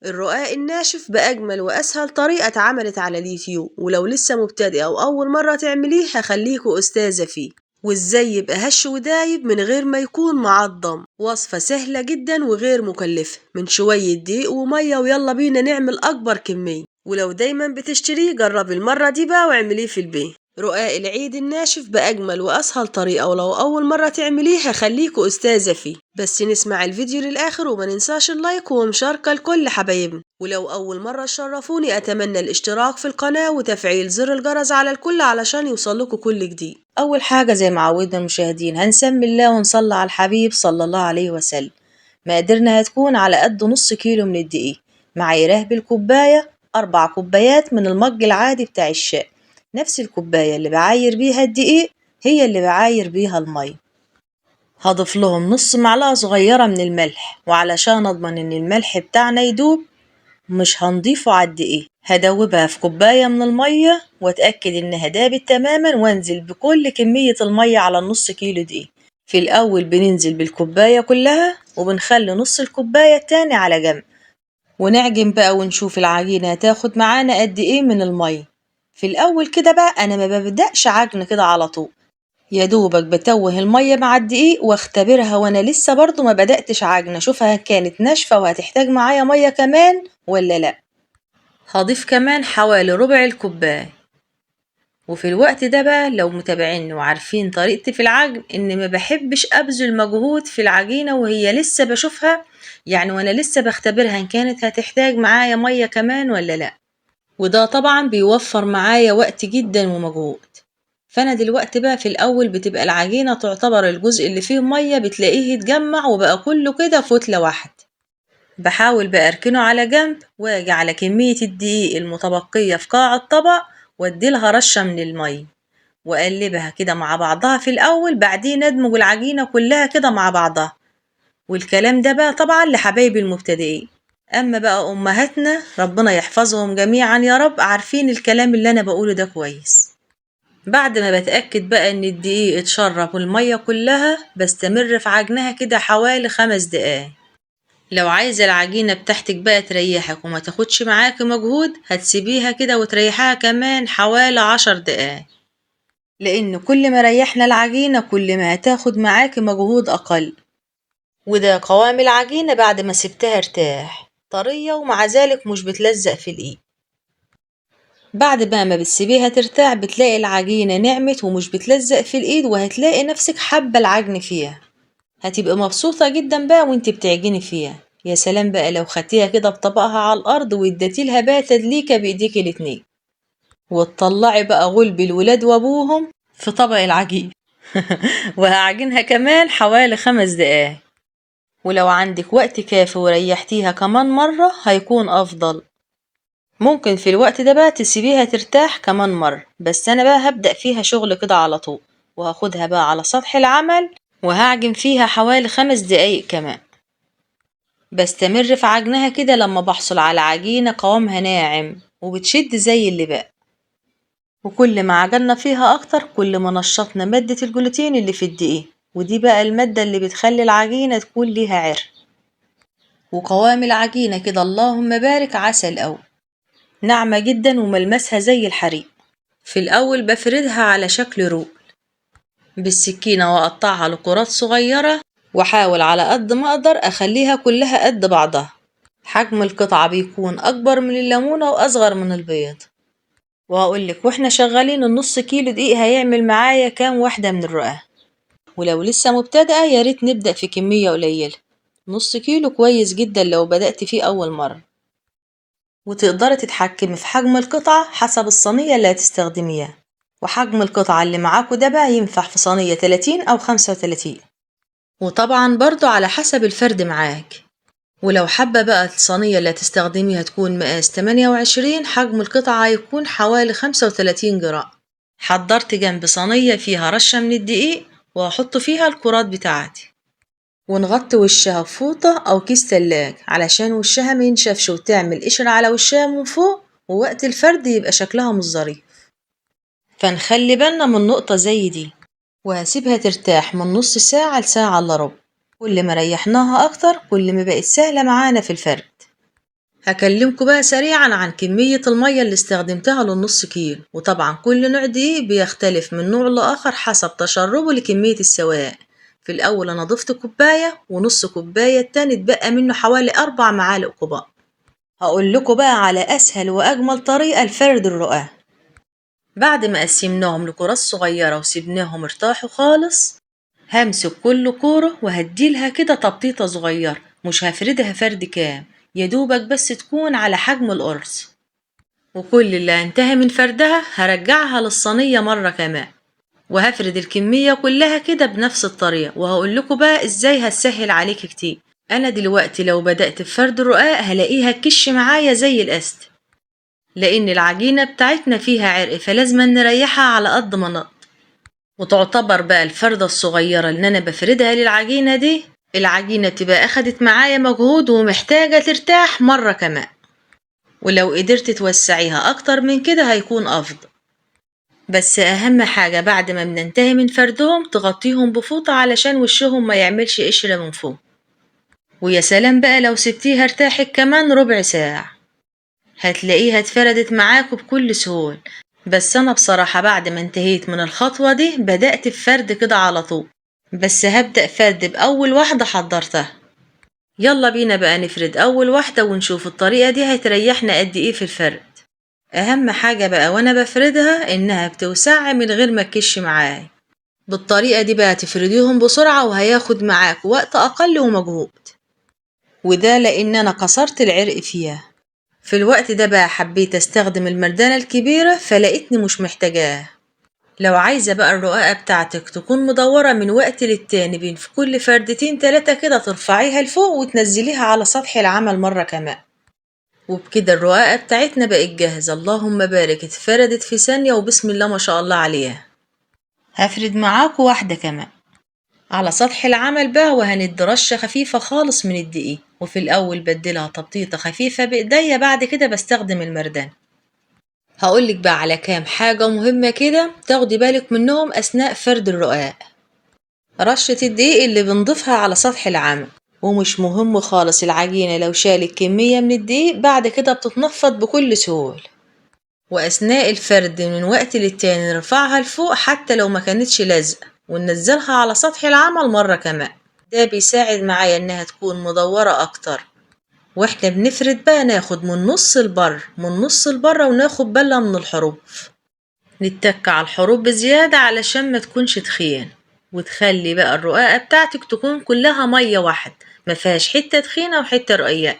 الرقاق الناشف بأجمل وأسهل طريقة اتعملت على اليوتيوب، ولو لسه مبتدئة أو أول مرة تعمليه هخليكوا أستاذة فيه. وإزاي يبقى هش ودايب من غير ما يكون معضم. وصفة سهلة جدا وغير مكلفة، من شوية دقيق ومية، ويلا بينا نعمل أكبر كمية. ولو دايما بتشتريه جربي المرة دي بقى واعمليه في البيت. رقاق العيد الناشف بأجمل وأسهل طريقة، ولو أول مرة تعمليه هخليكوا أستاذة فيه. بس نسمع الفيديو للآخر وما ننساش اللايك ومشاركة لكل حبايبنا. ولو أول مرة تشرفوني أتمنى الاشتراك في القناة وتفعيل زر الجرس على الكل علشان يوصلكوا كل جديد. أول حاجة زي ما عودنا المشاهدين هنسمي الله ونصلي على الحبيب صلى الله عليه وسلم. مقاديرنا هتكون على قد نص كيلو من الدقيق. معاييره بالكوباية 4 كوبايات من المج العادي بتاع الشاي. نفس الكوباية اللي بعاير بيها الدقيق هي اللي بعاير بيها المية. هضيف لهم نص معلقة صغيرة من الملح، وعلشان اضمن ان الملح بتاعنا يدوب مش هنضيفه على الدقيق. هدوبها في كوباية من المية واتأكد انها دابت تماما، وانزل بكل كمية المية على النص كيلو دقيق. في الاول بننزل بالكوباية كلها، وبنخلي نص الكوباية التاني على جنب، ونعجن بقى ونشوف العجينة هتاخد معانا قد ايه من المية. في الاول كده بقى انا ما ببدأش عجن كده على طول، يا دوبك بتوه المية مع الدقيق واختبرها وانا لسه برضو ما بدأتش عجن، اشوفها كانت ناشفة وهتحتاج معايا مية كمان ولا لا. هضيف كمان حوالي ربع الكوباية. وفي الوقت ده بقى لو متابعين وعارفين طريقتي في العجن ان ما بحبش ابذل مجهود في العجينة وهي لسه بشوفها، يعني وانا لسه بختبرها ان كانت هتحتاج معايا مية كمان ولا لا. وده طبعا بيوفر معايا وقت جدا ومجهود. فانا دلوقتي بقى في الاول بتبقى العجينة تعتبر الجزء اللي فيه مية بتلاقيه اتجمع وبقى كله كده كتلة واحدة. بحاول بقى اركنه على جنب، واجي على كمية الدقيق المتبقية في قاع الطبق واديلها رشة من المية، واقلبها كده مع بعضها في الاول، بعدين ادمج العجينة كلها كده مع بعضها. والكلام ده بقى طبعا لحبايبي المبتدئين. اما بقى امهاتنا ربنا يحفظهم جميعا يا رب عارفين الكلام اللي انا بقوله ده كويس. بعد ما بتأكد بقى ان الدقيق اتشرب المية كلها، بستمر في عجنها كده حوالي 5 دقايق. لو عايزة العجينة بتاعتك بقى تريحك وما تاخدش معاكي مجهود، هتسيبيها كده وتريحها كمان حوالي 10 دقايق، لان كل ما ريحنا العجينة كل ما هتاخد معاكي مجهود اقل. وده قوام العجينة بعد ما سبتها ارتاح، طرية ومع ذلك مش بتلزق في الايد. بعد بقى ما بتسيبيها ترتاح بتلاقي العجينة نعمت ومش بتلزق في الايد، وهتلاقي نفسك حابة العجن فيها. هتبقى مبسوطة جدا بقى وانت بتعجني فيها. يا سلام بقى لو خدتيها كده بطبقها على الارض واديتيلها بقى تدليكة بايديك الاتنين، وتطلعي بقى غلب الولاد وابوهم في طبق العجين. وهعجنها كمان حوالي 5 دقايق. ولو عندك وقت كافي وريحتيها كمان مرة هيكون افضل. ممكن في الوقت ده بقى تسيبيها ترتاح كمان مرة، بس انا بقى هبدأ فيها شغل كده على طول، وهاخدها بقى على سطح العمل وهعجن فيها حوالي 5 دقايق كمان. بستمر في عجنها كده لما بحصل على عجينة قوامها ناعم وبتشد زي اللي بقى. وكل ما عجلنا فيها اكتر كل ما نشطنا مادة الجلوتين اللي في الدقيق، ودي بقى المادة اللي بتخلي العجينة تكون ليها عرق. وقوام العجينة كده اللهم بارك عسل أوي، ناعمة جدا وملمسها زي الحريق. في الأول بفردها على شكل رول بالسكينة وأقطعها لكرات صغيرة، وأحاول على قد ما أقدر أخليها كلها قد بعضها. حجم القطعة بيكون أكبر من الليمونة وأصغر من البيض. وهقولك واحنا شغالين النص كيلو دقيق هيعمل معايا كام واحدة من الرقاق. ولو لسه مبتدئة ياريت نبدأ في كمية قليلة، نص كيلو كويس جدا لو بدأت فيه أول مرة. وتقدري تتحكمي في حجم القطعة حسب الصينية اللي هتستخدميها، وحجم القطعة اللي معاكوا ده بقى ينفع في صينية 30 أو 35، وطبعا برضو على حسب الفرد معاك. ولو حابة بقى الصينية اللي هتستخدميها تكون مقاس 28، حجم القطعة هيكون حوالي 35 جرام. حضرت جنب صينية فيها رشة من الدقيق وهحط فيها الكرات بتاعتي، ونغطي وشها بفوطة أو كيس تلاج علشان وشها ما ينشفش وتعمل قشرة على وشها من فوق، ووقت الفرد يبقى شكلها مش ظريف. فنخلي بالنا من نقطة زي دي. وهسيبها ترتاح من نص ساعة لساعة إلا ربع. كل ما ريحناها أكتر كل ما بقت سهلة معانا في الفرد. هكلمكم بقى سريعا عن كمية المية اللي استخدمتها للنص كيلو، وطبعا كل نوع دقيق بيختلف من نوع لآخر حسب تشربه لكمية السوائل. في الأول أنا ضفت كوباية، ونص كوباية التاني اتبقى منه حوالي 4 معالق كبار. هقول لكم بقى على أسهل وأجمل طريقة لفرد الرقاق. بعد ما قسمناهم لكرات صغيرة وسيبناهم ارتاحوا خالص، همسك كل كورة وهديلها كده تبطيطة صغيرة، مش هفردها فرد كام، يدوبك بس تكون على حجم القرص. وكل اللي انتهى من فردها هرجعها للصينية مرة كمان، وهفرد الكمية كلها كده بنفس الطريقة. وهقول لكم بقى ازاي هتسهل عليك كتير. انا دلوقتي لو بدأت بفرد الرقاق هلاقيها كش معايا زي القست، لان العجينة بتاعتنا فيها عرق، فلازم نريحها على قد ما نقدر. وتعتبر بقى الفردة الصغيرة اللي انا بفردها للعجينة دي، العجينة تبقى اخدت معايا مجهود ومحتاجة ترتاح مرة كمان. ولو قدرت توسعيها اكتر من كده هيكون افضل. بس اهم حاجة بعد ما بننتهي من فردهم تغطيهم بفوطة علشان وشهم ما يعملش قشرة من فوق. ويا سلام بقى لو سبتيها ارتاحت كمان ربع ساعة، هتلاقيها اتفردت معاكوا بكل سهولة. بس انا بصراحة بعد ما انتهيت من الخطوة دي بدأت بفرد كده على طول، بس هبدأ فرد بأول واحدة حضرتها. يلا بينا بقى نفرد أول واحدة ونشوف الطريقة دي هتريحنا قد ايه في الفرد. أهم حاجة بقى وأنا بفردها إنها بتوسع من غير ما تكش معاي. بالطريقة دي بقى تفرديهم بسرعة وهياخد معاك وقت أقل ومجهود، وده لأن أنا كسرت العرق فيها. في الوقت ده بقى حبيت استخدم المردانة الكبيرة فلقيتني مش محتاجاها. لو عايزة بقى الرقاقة بتاعتك تكون مدورة من وقت للتاني بين في كل فردتين 3 كده ترفعيها لفوق وتنزليها على سطح العمل مرة كمان. وبكده الرقاقة بتاعتنا بقت جاهزة، اللهم بارك، اتفردت في ثانية وبسم الله ما شاء الله عليها. هفرد معاكوا واحدة كمان على سطح العمل بقى، وهندي رشة خفيفة خالص من الدقيق. وفي الأول بديلها تبطيطة خفيفة بإيديا، بعد كده بستخدم المردان. هقولك بقى على كام حاجة مهمة كده تاخدي بالك منهم أثناء فرد الرقاق. رشة الدقيق اللي بنضيفها على سطح العمل، ومش مهم خالص العجينة لو شالت كمية من الدقيق بعد كده بتتنفض بكل سهولة. وأثناء الفرد من وقت للتاني نرفعها لفوق حتى لو ما كانتش لازقة، وننزلها على سطح العمل مرة كمان. ده بيساعد معايا إنها تكون مدورة أكتر. واحنا بنفرد بقى ناخد من نص البر وناخد بالنا من الحروف، نتك على الحروف بزيادة علشان ما تكونش تخين. وتخلي بقى الرقاقة بتاعتك تكون كلها مية واحد، ما فيهاش حتة تخينة وحتة رقيقة.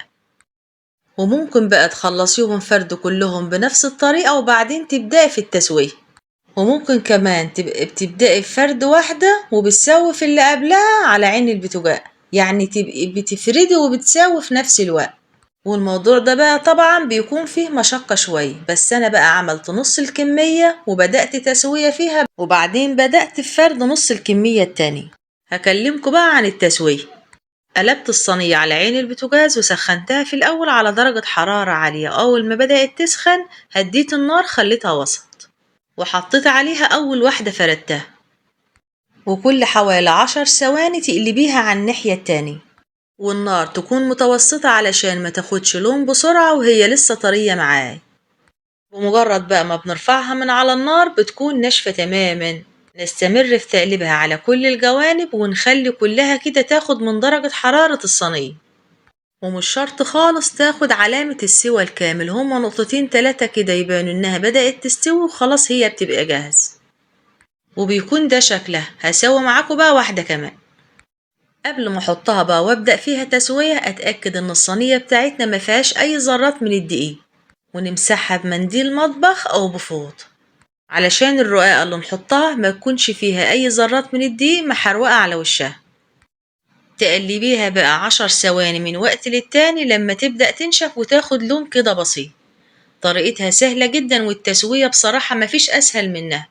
وممكن بقى تخلصيهم فرد كلهم بنفس الطريقة وبعدين تبدأي في التسوية. وممكن كمان تبقى بتبدأي بفرد واحدة وبتسوي في اللي قبلها على عين البتوجاء، يعني تبقي بتفردي وبتساوي في نفس الوقت. والموضوع ده بقى طبعا بيكون فيه مشقة شوية، بس أنا بقى عملت نص الكمية وبدأت تسوية فيها، وبعدين بدأت بفرد نص الكمية التانية. هكلمكم بقى عن التسوية. قلبت الصينية على عين البوتاجاز وسخنتها في الأول على درجة حرارة عالية. أول ما بدأت تسخن هديت النار خليتها وسط، وحطيت عليها أول واحدة فردتها، وكل حوالي 10 ثواني تقلبيها على الناحية التانية، والنار تكون متوسطة علشان ما تاخدش لون بسرعة وهي لسه طرية معاي. ومجرد بقى ما بنرفعها من على النار بتكون ناشفة تماما. نستمر في تقليبها على كل الجوانب ونخلي كلها كده تاخد من درجة حرارة الصينية. ومش شرط خالص تاخد علامة السوى الكامل، هما نقطتين 3 كده يبانوا انها بدأت تستوي وخلاص هي بتبقى جاهز. وبيكون ده شكلها. هسوي معاكم بقى واحدة كمان. قبل ما احطها بقى وابدأ فيها تسوية اتأكد ان الصينية بتاعتنا ما فيهاش اي ذرات من الدقيق، ونمسحها بمنديل مطبخ او بفوط علشان الرقاقة اللي نحطها ما تكونش فيها اي ذرات من الدقيق محروقة على وشها. تقلبيها بقى 10 ثواني من وقت للتاني لما تبدأ تنشف وتاخد لون كده بسيط. طريقتها سهلة جدا، والتسوية بصراحة مفيش اسهل منها،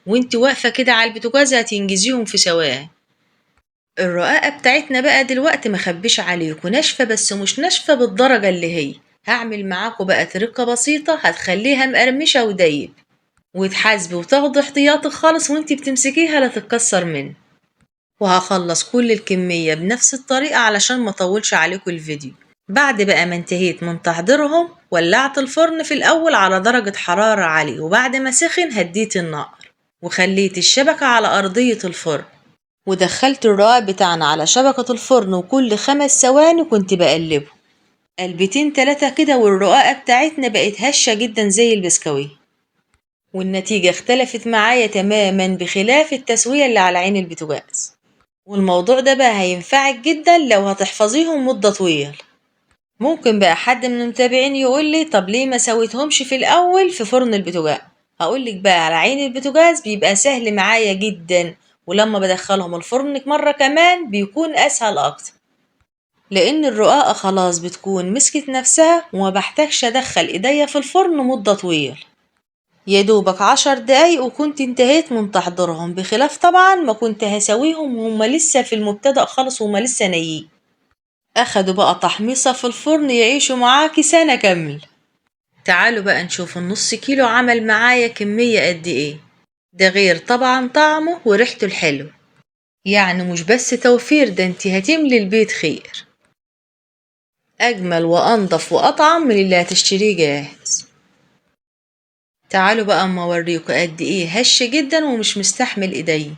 وانت واقفة كده على البوتاجاز هتنجزيهم في ثواني. الرقاقة بتاعتنا بقى دلوقتي مخبيش عليكم ناشفة، بس مش ناشفة بالدرجة اللي هي. هعمل معاكم بقى طريقة بسيطة هتخليها مقرمشة ودايب، وتحاسبي وتاخدي احتياطك خالص وانتي بتمسكيها لا تتكسر منه. وهخلص كل الكمية بنفس الطريقة علشان ما اطولش عليكم الفيديو. بعد بقى ما انتهيت من تحضيرهم ولعت الفرن في الأول على درجة حرارة عالية، وبعد ما سخن هديت النار وخليت الشبكة على أرضية الفرن، ودخلت الرقاق بتاعنا على شبكة الفرن، وكل 5 ثواني كنت بقلبه قلبتين 3 كده، والرقاقة بتاعتنا بقت هشة جدا زي البسكويت، والنتيجة اختلفت معايا تماما بخلاف التسوية اللي على عين البوتاجاز. والموضوع ده بقى هينفعك جدا لو هتحفظيهم مدة طويلة. ممكن بقى حد من المتابعين يقولي طب ليه ما سويتهمش في الأول في فرن البوتاجاز؟ هقولك بقى على عين البوتاجاز بيبقى سهل معايا جدا، ولما بدخلهم الفرن مرة كمان بيكون أسهل أكتر، لأن الرقاقة خلاص بتكون مسكت نفسها وما بحتاجش أدخل إيديا في الفرن مدة طويلة، يا دوبك 10 دقايق وكنت انتهيت من تحضيرهم، بخلاف طبعا ما كنت هسويهم وهم لسه في المبتدأ خالص وهم لسه نيين. أخدوا بقى تحميصة في الفرن يعيشوا معاكي سنة كاملة. تعالوا بقى نشوف النص كيلو عمل معايا كمية قد ايه، ده غير طبعا طعمه وريحته الحلو، يعني مش بس توفير، ده انتي هتملي البيت خير، أجمل وأنضف وأطعم من اللي هتشتريه جاهز. تعالوا بقى اما اوريكوا قد ايه هش جدا ومش مستحمل ايدي،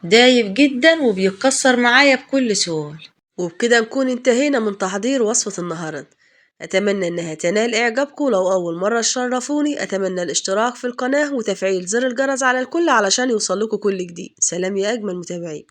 دايب جدا وبيتكسر معايا بكل سهولة. وبكده نكون انتهينا من تحضير وصفة النهاردة. أتمنى إنها تنال إعجابكم، لو أول مرة تشرفوني أتمنى الاشتراك في القناة وتفعيل زر الجرس على الكل علشان يوصلكوا كل جديد. سلام يا أجمل متابعين.